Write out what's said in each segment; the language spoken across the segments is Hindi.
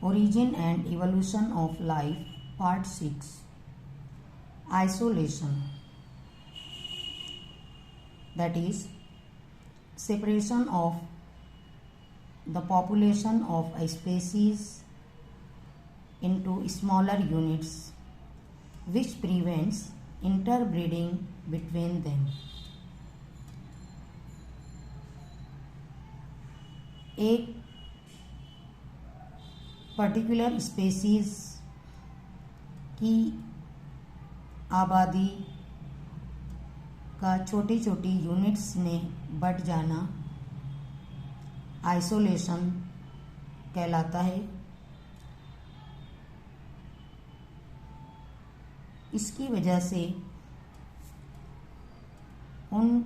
Origin and Evolution of Life, Part 6. Isolation, that is, separation of the population of a species into smaller units, which prevents interbreeding between them. एक पर्टिकुलर स्पेसीज की आबादी का छोटी छोटी यूनिट्स में बट जाना आइसोलेशन कहलाता है। इसकी वजह से उन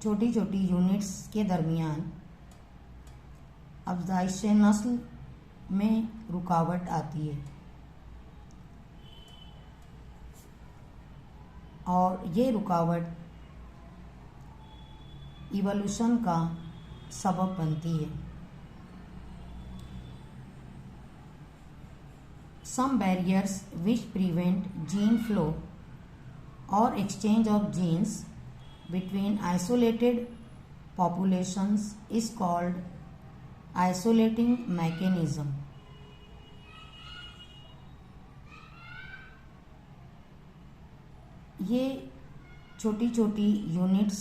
छोटी छोटी यूनिट्स के दरमियान अफजाइश नस्ल में रुकावट आती है और ये रुकावट इवोल्यूशन का सबब बनती है। Some barriers which prevent gene flow or exchange of genes between isolated populations is called isolating mechanism. ये छोटी छोटी यूनिट्स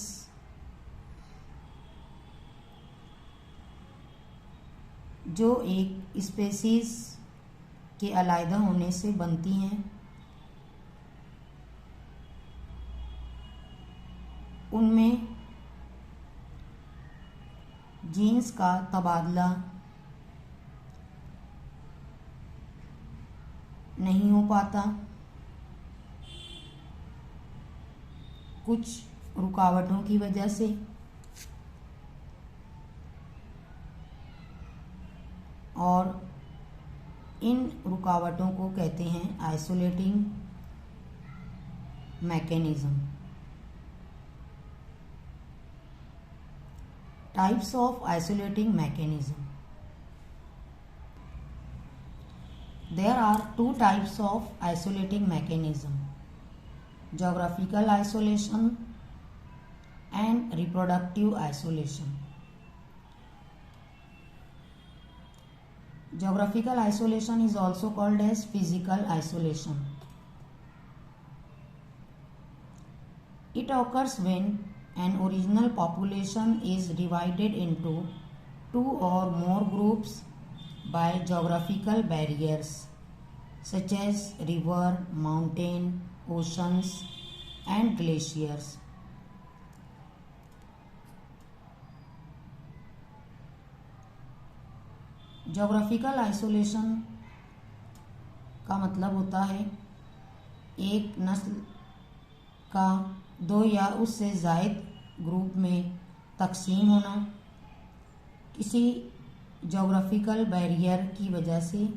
जो एक स्पेसीज के अलग होने से बनती हैं, उनमें जीन्स का तबादला नहीं हो पाता, कुछ रुकावटों की वजह से, और इन रुकावटों को कहते हैं isolating mechanism. Types of isolating mechanism. There are two types of isolating mechanism: geographical isolation and reproductive isolation. Geographical isolation is also called as physical isolation. It occurs when an original population is divided into two or more groups by geographical barriers such as river, mountain, oceans and glaciers. Geographical isolation का मतलब होता है एक नस्ल का दो या उससे ज़ायद ग्रुप में तकसीम होना किसी ज्योग्राफिकल बैरियर की वजह से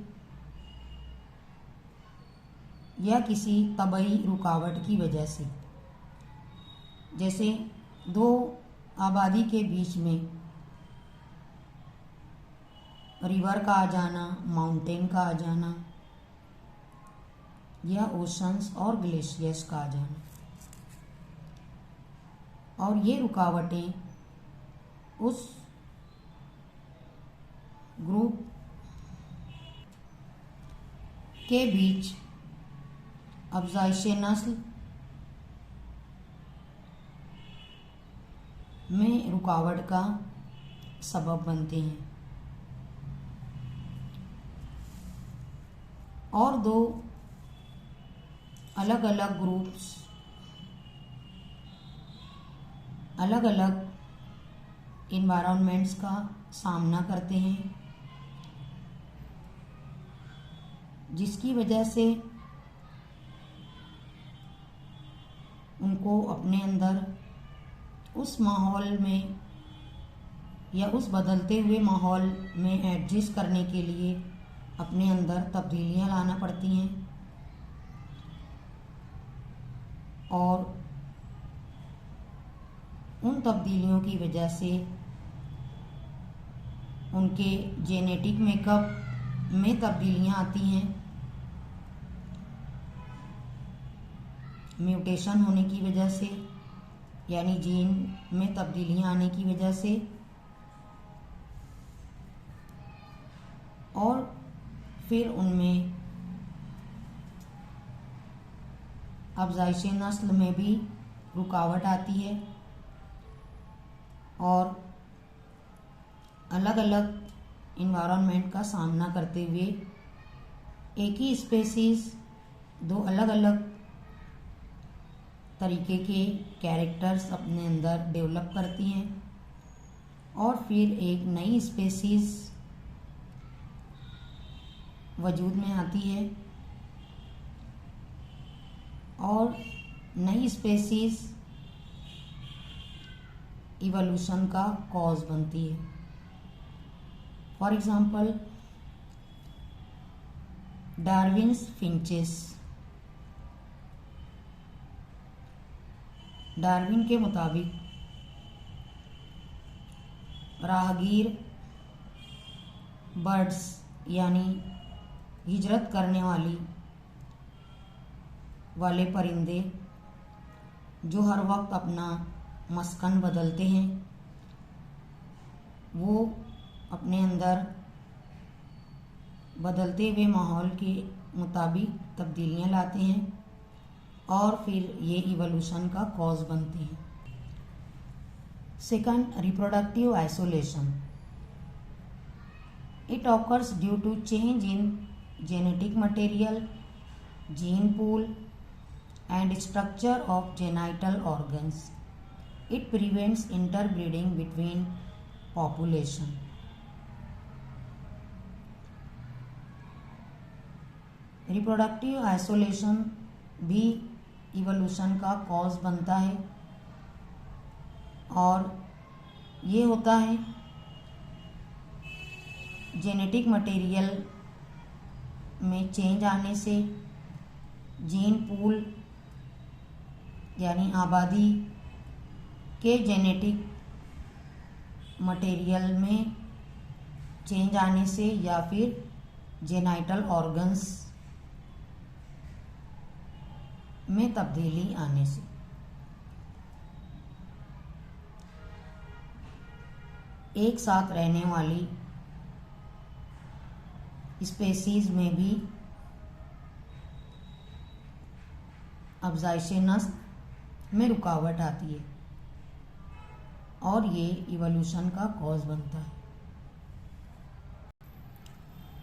या किसी तबई रुकावट की वजह से। जैसे दो आबादी के बीच में रिवर का आ जाना, माउंटेन का आ जाना या ओशंस और ग्लेशियर्स का आ जाना, और ये रुकावटें उस ग्रुप के बीच अफजाइश नस्ल में रुकावट का सबब बनते हैं। और दो अलग अलग ग्रुप्स अलग अलग इन्वायरमेंट्स का सामना करते हैं, जिसकी वजह से उनको अपने अंदर उस माहौल में या उस बदलते हुए माहौल में एडजस्ट करने के लिए अपने अंदर तब्दीलियां लाना पड़ती हैं, और उन तब्दीलियों की वजह से उनके जेनेटिक मेकअप में तब्दीलियां आती हैं, म्यूटेशन होने की वजह से, यानी जीन में तब्दीलियां आने की वजह से, और फिर उनमें अफ़ज़ाइश नस्ल में भी रुकावट आती है और अलग अलग इन्वायरमेंट का सामना करते हुए एक ही स्पेसीज दो अलग अलग तरीके के कैरेक्टर्स अपने अंदर डेवलप करती हैं और फिर एक नई स्पेसीज वजूद में आती है और नई स्पेसीज इवोल्यूशन का कॉज बनती है। For example Darwin's finches. Darwin के मुताबिक राहगीर बर्ड्स यानी हिजरत करने वाले परिंदे जो हर वक्त अपना मस्कन बदलते हैं, वो अपने अंदर बदलते हुए माहौल के मुताबिक तब्दीलियां लाते हैं और फिर ये इवोल्यूशन का कॉज बनते हैं। Second, reproductive isolation. It occurs due to change in genetic material, gene pool and structure of genital organs. It prevents interbreeding between population. Reproductive isolation भी इवोल्यूशन का कॉज बनता है और ये होता है जेनेटिक मटेरियल में चेंज आने से, जीन पूल यानी आबादी के जेनेटिक मटेरियल में चेंज आने से या फिर जेनाइटल ऑर्गन्स में तब्दीली आने से। एक साथ रहने वाली स्पेसीज में भी अफ़ज़ाइश नस्ल में रुकावट आती है और ये इवोल्यूशन का कॉज बनता है।